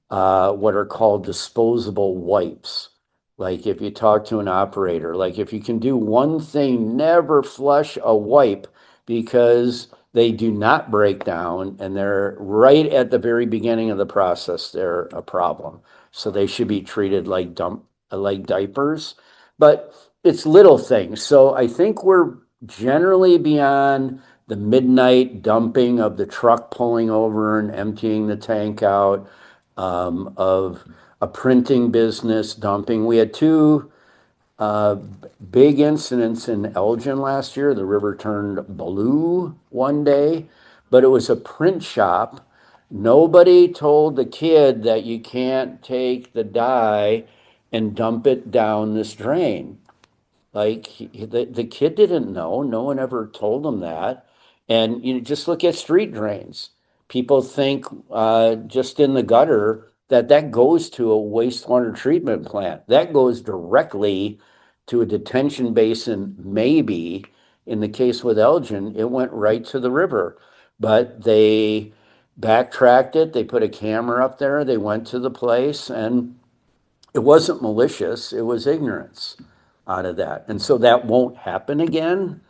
[SPEAKER 1] what are called disposable wipes. Like if you talk to an operator, like if you can do one thing, never flush a wipe because they do not break down and they're right at the very beginning of the process, they're a problem. So they should be treated like diapers. But it's little things. So I think we're generally beyond the midnight dumping of the truck pulling over and emptying the tank out, of a printing business dumping. We had two uh, big incidents in Elgin last year. The river turned blue one day, but it was a print shop. Nobody told the kid that you can't take the dye and dump it down this drain. Like the kid didn't know. No one ever told him that. And you just look at street drains. People think just in the gutter that goes to a wastewater treatment plant. That goes directly to a detention basin, maybe. In the case with Elgin, it went right to the river. But they backtracked it. They put a camera up there. They went to the place, and it wasn't malicious. It was ignorance out of that. And so that won't happen again,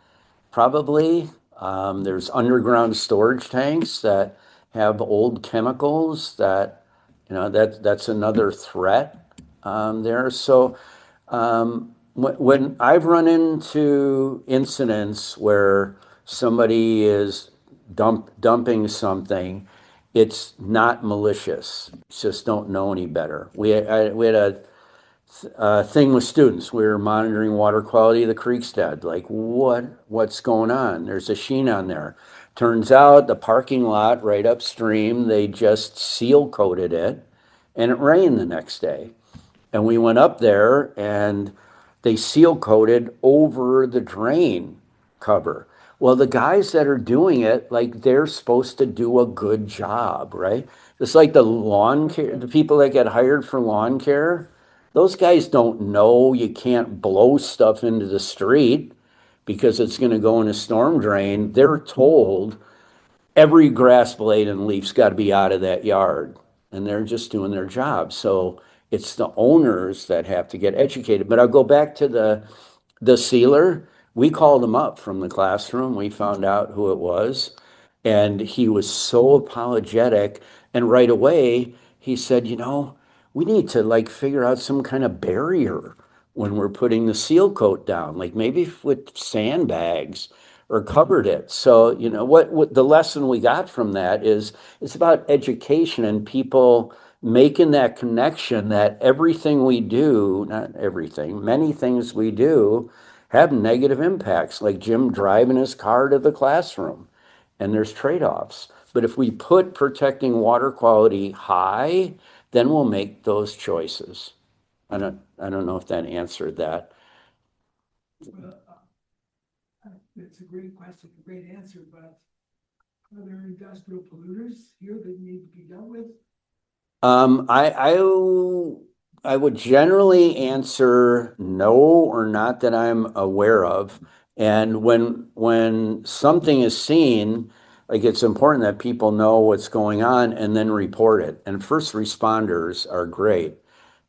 [SPEAKER 1] probably. There's underground storage tanks that have old chemicals that's another threat there. So when I've run into incidents where somebody is dumping something, it's not malicious. It's just don't know any better. We had a thing with students. We were monitoring water quality of the Creekstead. Like, what's going on? There's a sheen on there. Turns out the parking lot right upstream, they just seal coated it, and it rained the next day. And we went up there and they seal coated over the drain cover. Well, the guys that are doing it, like they're supposed to do a good job, right? It's like the lawn care, the people that get hired for lawn care, those guys don't know you can't blow stuff into the street. because it's going to go in a storm drain. They're told every grass blade and leaf's got to be out of that yard, and they're just doing their job. So it's the owners that have to get educated. But I'll go back to the sealer. We called him up from the classroom. We found out who it was, and he was so apologetic. And right away, he said, we need to like figure out some kind of barrier when we're putting the seal coat down, like maybe with sandbags or covered it. So, what the lesson we got from that is it's about education and people making that connection that everything we do, not everything, many things we do have negative impacts, like Jim driving his car to the classroom, and there's trade-offs. But if we put protecting water quality high, then we'll make those choices. I don't know if that answered that.
[SPEAKER 4] Well, it's a great question, a great answer, but are there industrial polluters here that need to be dealt with?
[SPEAKER 1] I would generally answer no or not that I'm aware of. And when something is seen, like it's important that people know what's going on and then report it. And first responders are great.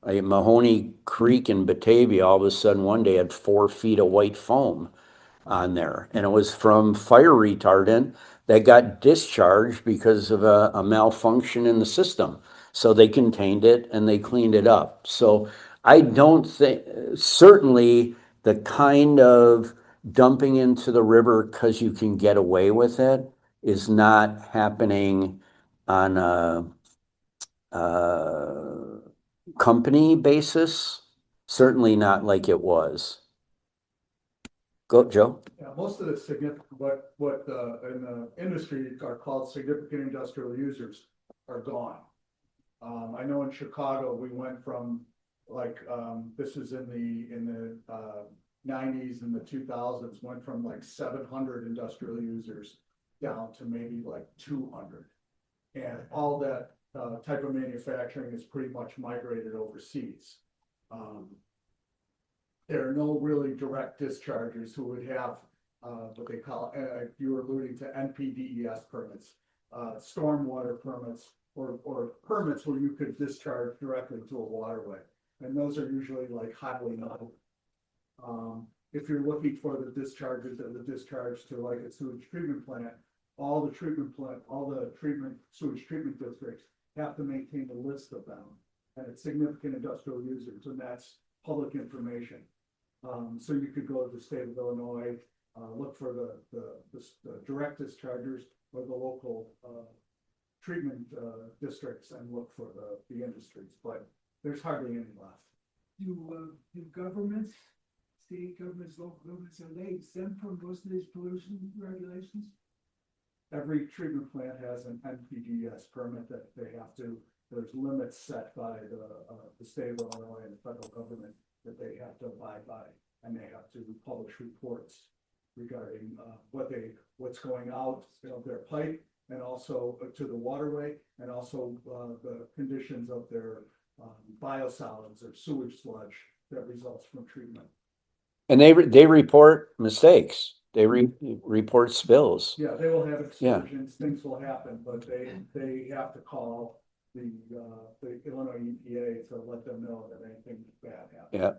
[SPEAKER 1] Like Mahoney Creek in Batavia, all of a sudden one day had 4 feet of white foam on there. And it was from fire retardant that got discharged because of a malfunction in the system. So they contained it and they cleaned it up. So I don't think, certainly the kind of dumping into the river because you can get away with it is not happening on a company basis. Certainly not like it was. Go, Joe.
[SPEAKER 5] Yeah, most of the significant, what in the industry are called significant industrial users are gone. I know in Chicago, we went from like, this is in the nineties and the 2000s, went from like 700 industrial users down to maybe like 200. And all that type of manufacturing is pretty much migrated overseas. There are no really direct dischargers who would have what they call, you were alluding to NPDES permits, stormwater permits, or permits where you could discharge directly to a waterway. And those are usually like highly novel. If you're looking for the discharges that the discharge to like a sewage treatment plant, all the sewage treatment districts have to maintain a list of them. And it's significant industrial users, and that's public information. So you could go to the state of Illinois, look for the direct dischargers or the local treatment districts and look for the industries, but there's hardly any left.
[SPEAKER 4] Do governments, state governments, local governments, are they exempt from most of these pollution regulations?
[SPEAKER 5] Every treatment plant has an NPDES permit that they have to, there's limits set by the state of Illinois and the federal government that they have to abide by, and they have to publish reports regarding what's going out of their pipe and also to the waterway, and also the conditions of their biosolids or sewage sludge that results from treatment.
[SPEAKER 1] And they report mistakes. They report spills.
[SPEAKER 5] Yeah, they will have excursions, things will happen, but they have to call the Illinois EPA to let them know that anything bad happens.
[SPEAKER 1] Yeah.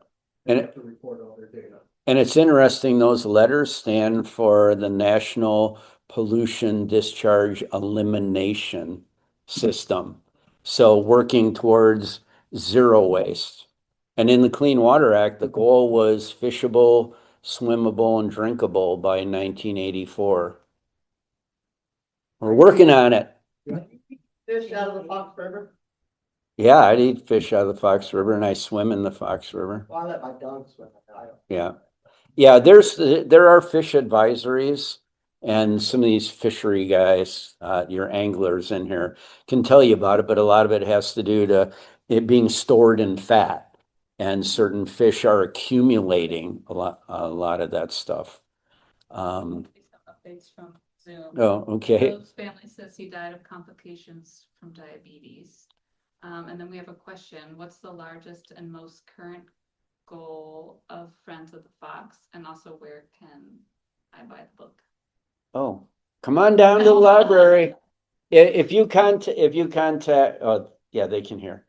[SPEAKER 5] They
[SPEAKER 1] And
[SPEAKER 5] have to report all their data.
[SPEAKER 1] And it's interesting, those letters stand for the National Pollution Discharge Elimination System. So working towards zero waste. And in the Clean Water Act, the goal was fishable, swimmable, and drinkable by 1984. We're working on it.
[SPEAKER 3] Fish out of the Fox River.
[SPEAKER 1] Yeah, I'd eat fish out of the Fox River, and I swim in the Fox River.
[SPEAKER 3] Well, I let my dog swim. I don't.
[SPEAKER 1] Yeah. Yeah, there are fish advisories, and some of these fishery guys, your anglers in here can tell you about it, but a lot of it has to do to it being stored in fat, and certain fish are accumulating a lot of that stuff.
[SPEAKER 6] Some updates from Zoom.
[SPEAKER 1] Oh, okay.
[SPEAKER 6] Joe's family says he died of complications from diabetes. And then we have a question: what's the largest and most current goal of Friends of the Fox, and also where can I buy the book?
[SPEAKER 1] Oh, come on down to the library. If you contact, oh, yeah, they can hear.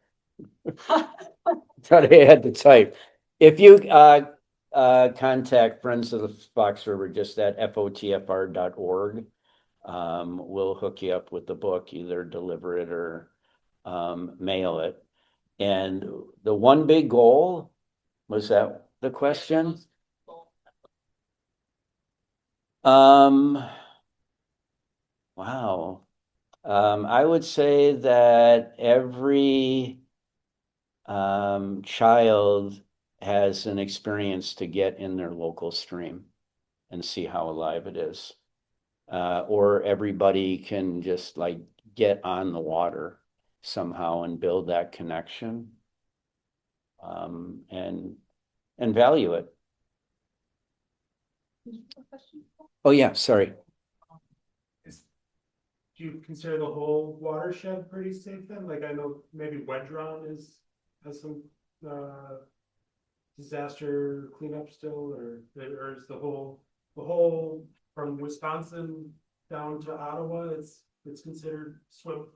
[SPEAKER 1] Thought I had to type. If you contact Friends of the Fox River, just at fotfr.org, we'll hook you up with the book, either deliver it or mail it. And the one big goal, was that the question? Wow. I would say that every child has an experience to get in their local stream and see how alive it is. Or everybody can just like get on the water somehow and build that connection, and value it. Oh yeah, sorry.
[SPEAKER 7] Do you consider the whole watershed pretty safe then? Like I know maybe Wedron has some disaster cleanup still, or is the whole from Wisconsin down to Ottawa, it's considered swim.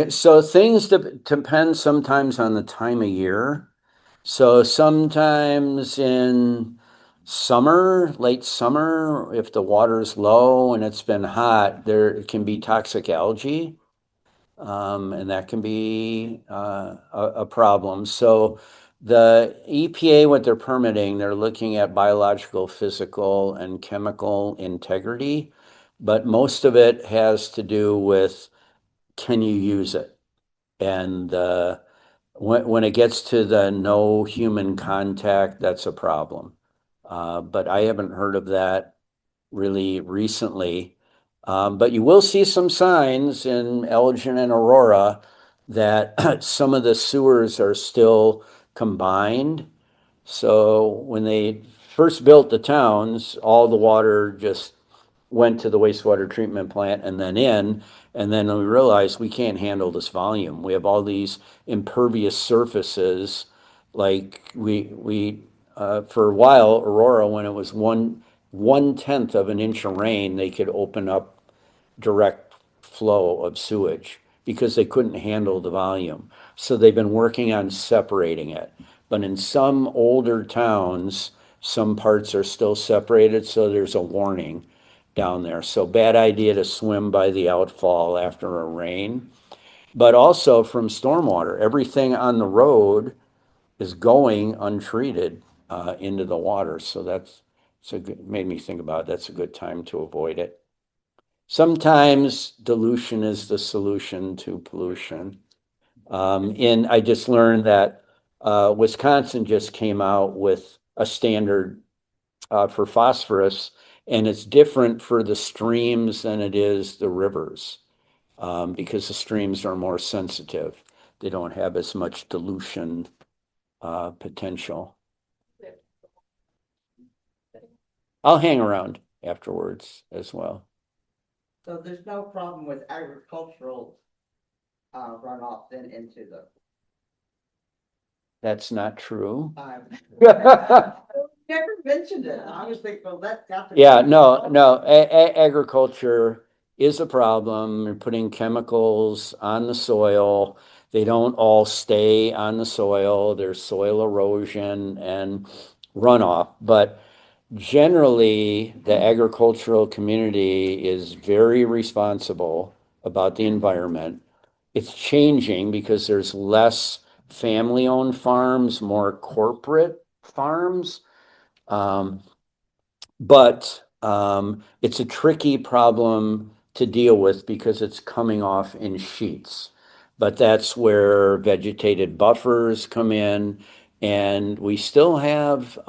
[SPEAKER 1] So things depend sometimes on the time of year. So sometimes in summer, late summer, if the water's low and it's been hot, there can be toxic algae. And that can be a problem. So the EPA, what they're permitting, they're looking at biological, physical, and chemical integrity, but most of it has to do with, can you use it? And when it gets to the no human contact, that's a problem. But I haven't heard of that really recently. But you will see some signs in Elgin and Aurora that some of the sewers are still combined. So when they first built the towns, all the water just went to the wastewater treatment plant and then in, and then we realized we can't handle this volume. We have all these impervious surfaces, like we for a while, Aurora, when it was one tenth of an inch of rain, they could open up direct flow of sewage because they couldn't handle the volume. So they've been working on separating it. But in some older towns, some parts are still separated, so there's a warning down there. So bad idea to swim by the outfall after a rain. But also from stormwater, everything on the road is going untreated into the water. So made me think about it. That's a good time to avoid it. Sometimes dilution is the solution to pollution. I just learned that Wisconsin just came out with a standard for phosphorus, and it's different for the streams than it is the rivers, because the streams are more sensitive. They don't have as much dilution potential. I'll hang around afterwards as well.
[SPEAKER 3] So there's no problem with agricultural runoff then into the.
[SPEAKER 1] That's not true.
[SPEAKER 3] Never mentioned it. I was thinking, well, that's got to.
[SPEAKER 1] Yeah, no. Agriculture is a problem. You're putting chemicals on the soil. They don't all stay on the soil. There's soil erosion and runoff. But generally, the agricultural community is very responsible about the environment. It's changing because there's less family-owned farms, more corporate farms. But it's a tricky problem to deal with because it's coming off in sheets. But that's where vegetated buffers come in, and we still have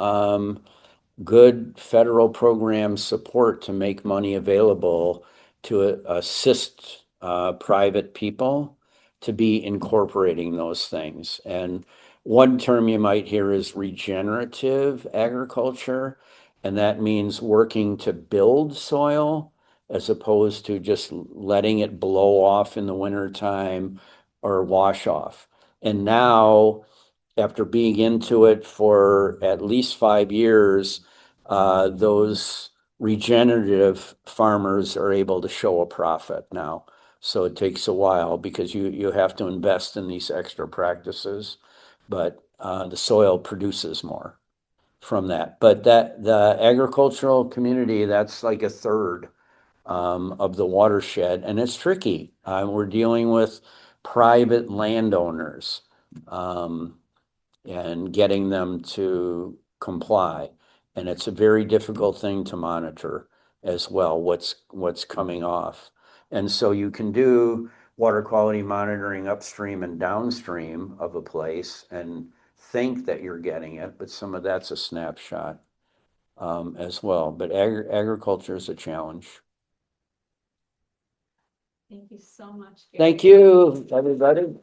[SPEAKER 1] good federal program support to make money available to assist private people to be incorporating those things. And one term you might hear is regenerative agriculture, and that means working to build soil as opposed to just letting it blow off in the wintertime or wash off. And now after being into it for at least 5 years, those regenerative farmers are able to show a profit now. So it takes a while because you have to invest in these extra practices, but the soil produces more from that. But that the agricultural community, that's like a third of the watershed, and it's tricky. We're dealing with private landowners and getting them to comply. And it's a very difficult thing to monitor as well, what's coming off. And so you can do water quality monitoring upstream and downstream of a place and think that you're getting it, but some of that's a snapshot as well. But
[SPEAKER 6] Agriculture
[SPEAKER 1] is a challenge.
[SPEAKER 6] Thank you so much, Gary.
[SPEAKER 1] Thank you, everybody.